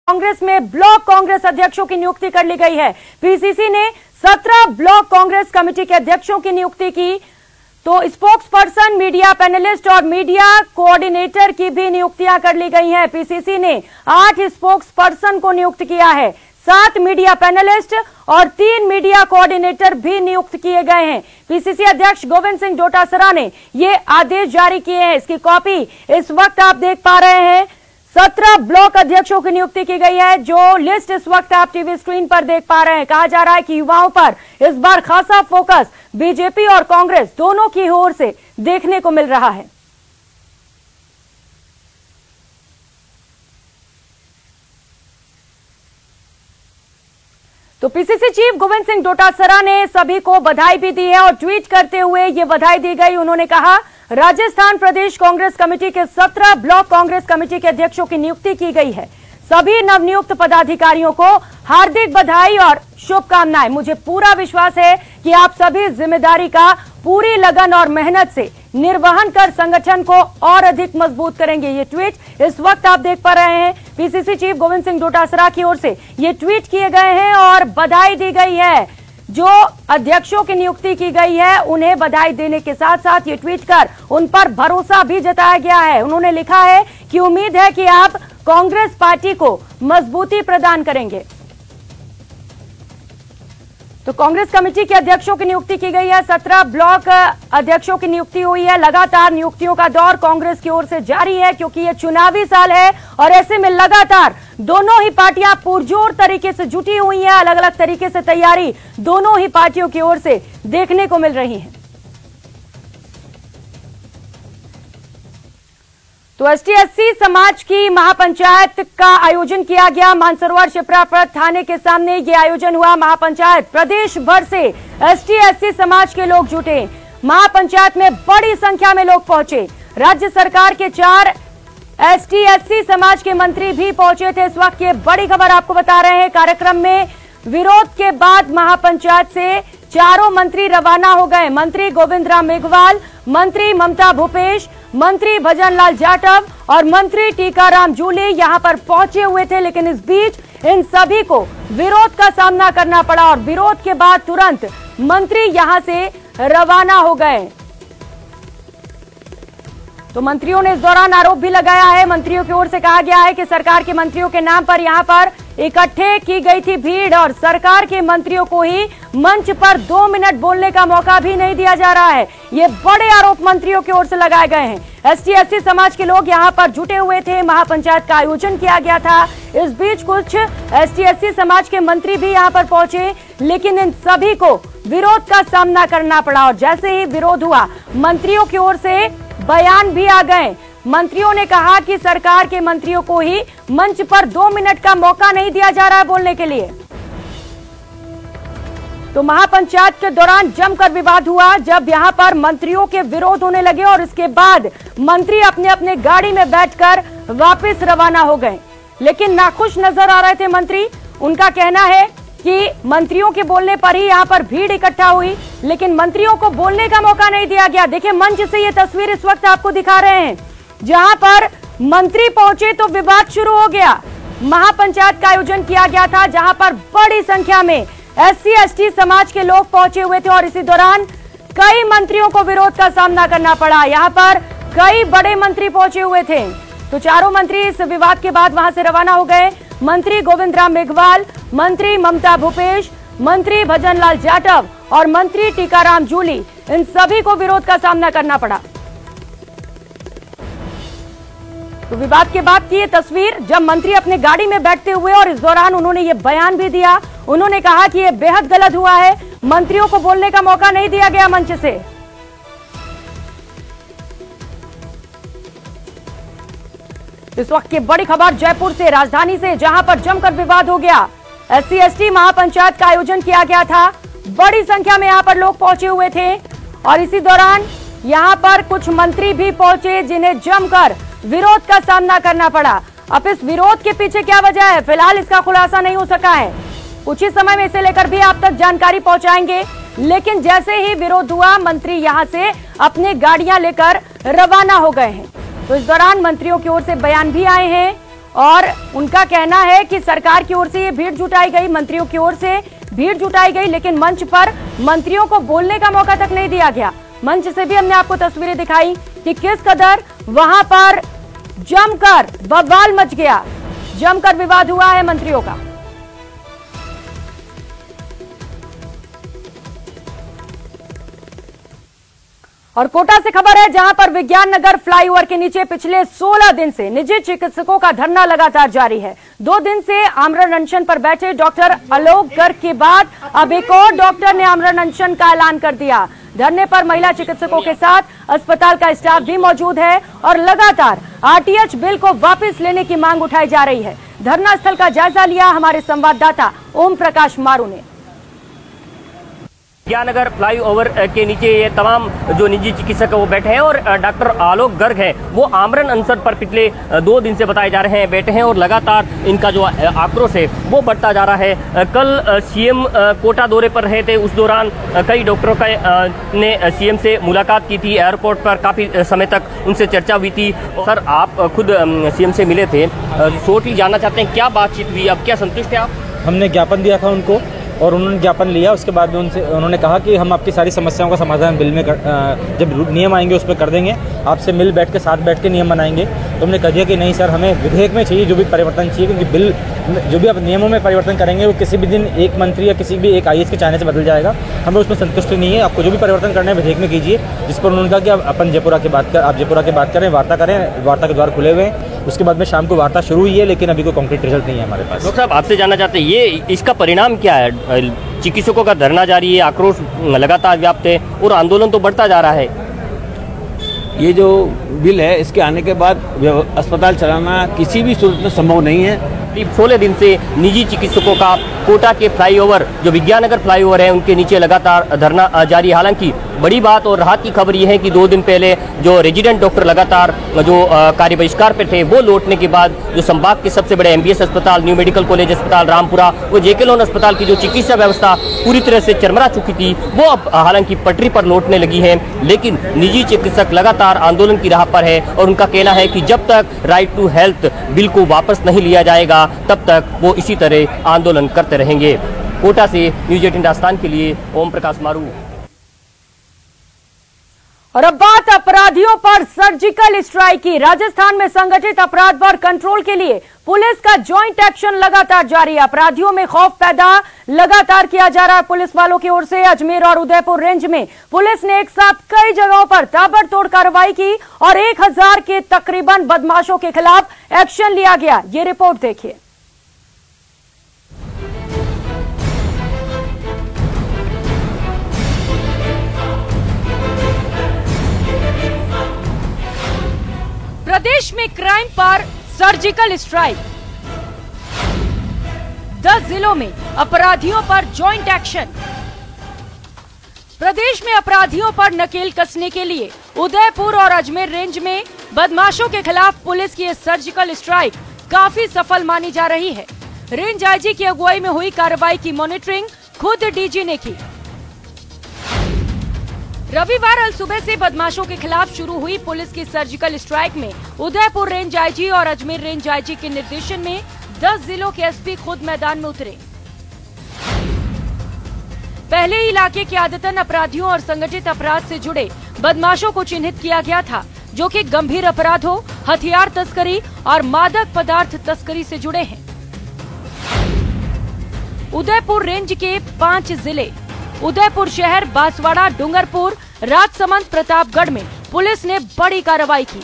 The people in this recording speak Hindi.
कांग्रेस में ब्लॉक कांग्रेस अध्यक्षों की नियुक्ति कर ली गई है। पीसीसी ने 17 ब्लॉक कांग्रेस कमेटी के अध्यक्षों की नियुक्ति की, तो स्पोक्स पर्सन, मीडिया पैनलिस्ट और मीडिया कोऑर्डिनेटर की भी नियुक्तियां कर ली गई हैं। पीसीसी ने 8 स्पोक्स पर्सन को नियुक्त किया है, 7 मीडिया पैनलिस्ट और 3 मीडिया कोऑर्डिनेटर भी नियुक्त किए गए हैं। पीसीसी अध्यक्ष गोविंद सिंह डोटासरा ने ये आदेश जारी किए हैं। इसकी कॉपी इस वक्त आप देख पा रहे हैं। 17 ब्लॉक अध्यक्षों की नियुक्ति की गई है। जो लिस्ट इस वक्त आप टीवी स्क्रीन पर देख पा रहे हैं, कहा जा रहा है कि युवाओं पर इस बार खासा फोकस बीजेपी और कांग्रेस दोनों की ओर से देखने को मिल रहा है। तो पीसीसी चीफ गोविंद सिंह डोटासरा ने सभी को बधाई भी दी है और ट्वीट करते हुए ये बधाई दी गई। उन्होंने कहा, राजस्थान प्रदेश कांग्रेस कमेटी के 17 ब्लॉक कांग्रेस कमेटी के अध्यक्षों की नियुक्ति की गई है। सभी नवनियुक्त पदाधिकारियों को हार्दिक बधाई और शुभकामनाएं। मुझे पूरा विश्वास है कि आप सभी जिम्मेदारी का पूरी लगन और मेहनत से निर्वहन कर संगठन को और अधिक मजबूत करेंगे। ये ट्वीट इस वक्त आप देख पा रहे हैं। पीसीसी चीफ गोविंद सिंह डोटासरा की ओर से ये ट्वीट किए गए हैं और बधाई दी गई है। जो अध्यक्षों की नियुक्ति की गई है उन्हें बधाई देने के साथ साथ ये ट्वीट कर उन पर भरोसा भी जताया गया है। उन्होंने लिखा है कि उम्मीद है कि आप कांग्रेस पार्टी को मजबूती प्रदान करेंगे। तो कांग्रेस कमेटी के अध्यक्षों की नियुक्ति की गई है। 17 ब्लॉक अध्यक्षों की नियुक्ति हुई है। लगातार नियुक्तियों का दौर कांग्रेस की ओर से जारी है, क्योंकि ये चुनावी साल है और ऐसे में लगातार दोनों ही पार्टियां पुरजोर तरीके से जुटी हुई हैं। अलग अलग तरीके से तैयारी दोनों ही पार्टियों की ओर से देखने को मिल रही है। तो एसटी/एससी समाज की महापंचायत का आयोजन किया गया। मानसरोवर शिप्रा थाने के सामने ये आयोजन हुआ। महापंचायत प्रदेश भर से एसटी/एससी समाज के लोग जुटे। महापंचायत में बड़ी संख्या में लोग पहुंचे। राज्य सरकार के 4 एसटी/एससी समाज के मंत्री भी पहुंचे थे। इस वक्त ये बड़ी खबर आपको बता रहे हैं। कार्यक्रम में विरोध के बाद महापंचायत से 4 मंत्री रवाना हो गए। मंत्री गोविंद राम मेघवाल, मंत्री ममता भूपेश, मंत्री भजन लाल जाटव और मंत्री टीकाराम जूली यहां पर पहुंचे हुए थे, लेकिन इस बीच इन सभी को विरोध का सामना करना पड़ा और विरोध के बाद तुरंत मंत्री यहां से रवाना हो गए। तो मंत्रियों ने इस दौरान आरोप भी लगाया है। मंत्रियों की ओर से कहा गया है कि सरकार के मंत्रियों के नाम पर यहां पर इकट्ठे की गई थी भीड़ और सरकार के मंत्रियों को ही मंच पर 2 मिनट बोलने का मौका भी नहीं दिया जा रहा है। ये बड़े आरोप मंत्रियों की ओर से लगाए गए हैं। एसटी/एससी समाज के लोग यहां पर जुटे हुए थे। महापंचायत का आयोजन किया गया था। इस बीच कुछ एसटी/एससी समाज के मंत्री भी यहां पर पहुंचे, लेकिन इन सभी को विरोध का सामना करना पड़ा और जैसे ही विरोध हुआ, मंत्रियों की ओर से बयान भी आ गए। मंत्रियों ने कहा कि सरकार के मंत्रियों को ही मंच पर 2 मिनट का मौका नहीं दिया जा रहा है बोलने के लिए। तो महापंचायत के दौरान जमकर विवाद हुआ जब यहां पर मंत्रियों के विरोध होने लगे और इसके बाद मंत्री अपने अपने गाड़ी में बैठकर वापस रवाना हो गए। लेकिन नाखुश नजर आ रहे थे मंत्री। उनका कहना है कि मंत्रियों के बोलने पर ही यहां पर भीड़ इकट्ठा हुई, लेकिन मंत्रियों को बोलने का मौका नहीं दिया गया। देखिए, मंच से ये तस्वीर इस वक्त आपको दिखा रहे हैं। जहां पर मंत्री पहुंचे तो विवाद शुरू हो गया। महापंचायत का आयोजन किया गया था, जहां पर बड़ी संख्या में एससी/एसटी समाज के लोग पहुंचे हुए थे और इसी दौरान कई मंत्रियों को विरोध का सामना करना पड़ा। यहां पर कई बड़े मंत्री पहुंचे हुए थे। तो 4 मंत्री इस विवाद के बाद वहां से रवाना हो गए। मंत्री गोविंद राम मेघवाल, मंत्री ममता भूपेश, मंत्री भजन लाल जाटव और मंत्री टीकाराम जूली, इन सभी को विरोध का सामना करना पड़ा। तो विवाद के बाद की ये तस्वीर जब मंत्री अपने गाड़ी में बैठते हुए और इस दौरान उन्होंने ये बयान भी दिया। उन्होंने कहा कि ये बेहद गलत हुआ है, मंत्रियों को बोलने का मौका नहीं दिया गया मंच से। इस वक्त की बड़ी खबर जयपुर से, राजधानी से, जहां पर जमकर विवाद हो गया। एससी/एसटी महापंचायत का आयोजन किया गया था। बड़ी संख्या में यहां पर लोग पहुंचे हुए थे और इसी दौरान यहां पर कुछ मंत्री भी पहुंचे जिन्हें जमकर विरोध का सामना करना पड़ा। अब इस विरोध के पीछे क्या वजह है, फिलहाल इसका खुलासा नहीं हो सका है। कुछ ही समय में इसे लेकर भी आप तक जानकारी पहुंचाएंगे, लेकिन जैसे ही विरोध हुआ, मंत्री यहां से अपने गाड़ियां लेकर रवाना हो गए हैं। तो इस दौरान मंत्रियों की ओर से बयान भी आए हैं और उनका कहना है कि सरकार की ओर से ये भीड़ जुटाई गई, मंत्रियों की ओर से भीड़ जुटाई गई, लेकिन मंच पर मंत्रियों को बोलने का मौका तक नहीं दिया गया। मंच से भी हमने आपको तस्वीरें दिखाई कि किस कदर वहां पर जमकर बवाल मच गया, जमकर विवाद हुआ है मंत्रियों का। और कोटा से खबर है, जहां पर विज्ञान नगर फ्लाईओवर के नीचे पिछले 16 दिन से निजी चिकित्सकों का धरना लगातार जारी है। 2 दिन से आमरण अनशन पर बैठे डॉक्टर आलोक गर्ग के बाद अब एक और डॉक्टर ने आमरण अनशन का ऐलान कर दिया। धरने पर महिला चिकित्सकों के साथ अस्पताल का स्टाफ भी मौजूद है और लगातार आरटीएच बिल को वापस लेने की मांग उठाई जा रही है। धरना स्थल का जायजा लिया हमारे संवाददाता ओम प्रकाश मारू ने। विज्ञाननगर फ्लाईओवर के नीचे ये तमाम जो निजी चिकित्सक वो बैठे हैं और डॉक्टर आलोक गर्ग हैं वो आमरण अनशन पर पिछले 2 दिन से बताए जा रहे हैं बैठे हैं और लगातार इनका जो आक्रोश है वो बढ़ता जा रहा है। कल सीएम कोटा दौरे पर रहे थे, उस दौरान कई डॉक्टरों ने सीएम से मुलाकात की थी, एयरपोर्ट पर काफी समय तक उनसे चर्चा हुई थी। सर, आप खुद सीएम से मिले थे, शॉर्टली जानना चाहते हैं क्या बातचीत हुई, अब क्या संतुष्ट है आप? हमने ज्ञापन दिया था उनको और उन्होंने ज्ञापन लिया। उसके बाद में उन्होंने कहा कि हम आपकी सारी समस्याओं का समाधान बिल में जब नियम आएंगे उस पर कर देंगे, आपसे मिल बैठ के साथ बैठ के नियम बनाएंगे। तो हमने कह दिया कि नहीं सर, हमें विधेयक में चाहिए जो भी परिवर्तन चाहिए, क्योंकि बिल जो भी आप नियमों में परिवर्तन करेंगे वो किसी भी दिन एक मंत्री या किसी भी एक आईएएस के चाहने से बदल जाएगा। हमें उसमें संतुष्टि नहीं है। आपको जो भी परिवर्तन करना है विधेयक में कीजिए। जिस पर उन्होंने कहा कि आप जयपुरा की बात करें, वार्ता करें, वार्ता के द्वार खुले हुए हैं। उसके बाद में शाम को वार्ता शुरू हुई है, लेकिन अभी कोई कॉन्क्रीट रिजल्ट नहीं है हमारे पास। डॉक्टर साहब, आपसे जानना चाहते हैं ये इसका परिणाम क्या है? चिकित्सकों का धरना जारी है, आक्रोश लगातार व्याप्त है और आंदोलन तो बढ़ता जा रहा है। ये जो बिल है इसके आने के बाद अस्पताल चलाना किसी भी सूरत में संभव नहीं है। 16 दिन से निजी चिकित्सकों का कोटा के फ्लाईओवर जो विज्ञाननगर फ्लाईओवर है उनके नीचे लगातार धरना जारी है। हालांकि बड़ी बात और राहत की खबर यह है कि 2 दिन पहले जो रेजिडेंट डॉक्टर लगातार जो कार्य बहिष्कार पे थे वो लौटने के बाद जो संभाग के सबसे बड़े एमबीएस अस्पताल, न्यू मेडिकल कॉलेज अस्पताल रामपुरा, वो जेके लोन अस्पताल की जो चिकित्सा व्यवस्था पूरी तरह से चरमरा चुकी थी वो अब हालांकि पटरी पर लौटने लगी है। लेकिन निजी चिकित्सक लगातार आंदोलन की राह पर है और उनका कहना है कि जब तक राइट टू हेल्थ बिल को वापस नहीं लिया जाएगा तब तक वो इसी तरह आंदोलन करते रहेंगे। कोटा से न्यूज़ 18 राजस्थान के लिए ओम प्रकाश मारू। और अब बात अपराधियों पर सर्जिकल स्ट्राइक की। राजस्थान में संगठित अपराध पर कंट्रोल के लिए पुलिस का जॉइंट एक्शन लगातार जारी है। अपराधियों में खौफ पैदा लगातार किया जा रहा है पुलिस वालों की ओर से। अजमेर और उदयपुर रेंज में पुलिस ने एक साथ कई जगहों पर ताबड़तोड़ कार्रवाई की और 1000 के तकरीबन बदमाशों के खिलाफ एक्शन लिया गया। ये रिपोर्ट देखिए। प्रदेश में क्राइम पर सर्जिकल स्ट्राइक, 10 जिलों में अपराधियों पर जॉइंट एक्शन। प्रदेश में अपराधियों पर नकेल कसने के लिए उदयपुर और अजमेर रेंज में बदमाशों के खिलाफ पुलिस की सर्जिकल स्ट्राइक काफी सफल मानी जा रही है। रेंज आईजी की अगुवाई में हुई कार्रवाई की मॉनिटरिंग खुद डीजी ने की। रविवार अल सुबह से बदमाशों के खिलाफ शुरू हुई पुलिस की सर्जिकल स्ट्राइक में उदयपुर रेंज आईजी और अजमेर रेंज आईजी के निर्देशन में 10 जिलों के एसपी खुद मैदान में उतरे। पहले ही इलाके के आदतन अपराधियों और संगठित अपराध से जुड़े बदमाशों को चिन्हित किया गया था, जो कि गंभीर अपराधों, हथियार तस्करी और मादक पदार्थ तस्करी से जुड़े हैं। उदयपुर रेंज के 5 जिले उदयपुर शहर, बांसवाड़ा, डूंगरपुर, राजसमंद, प्रतापगढ़ में पुलिस ने बड़ी कार्रवाई की।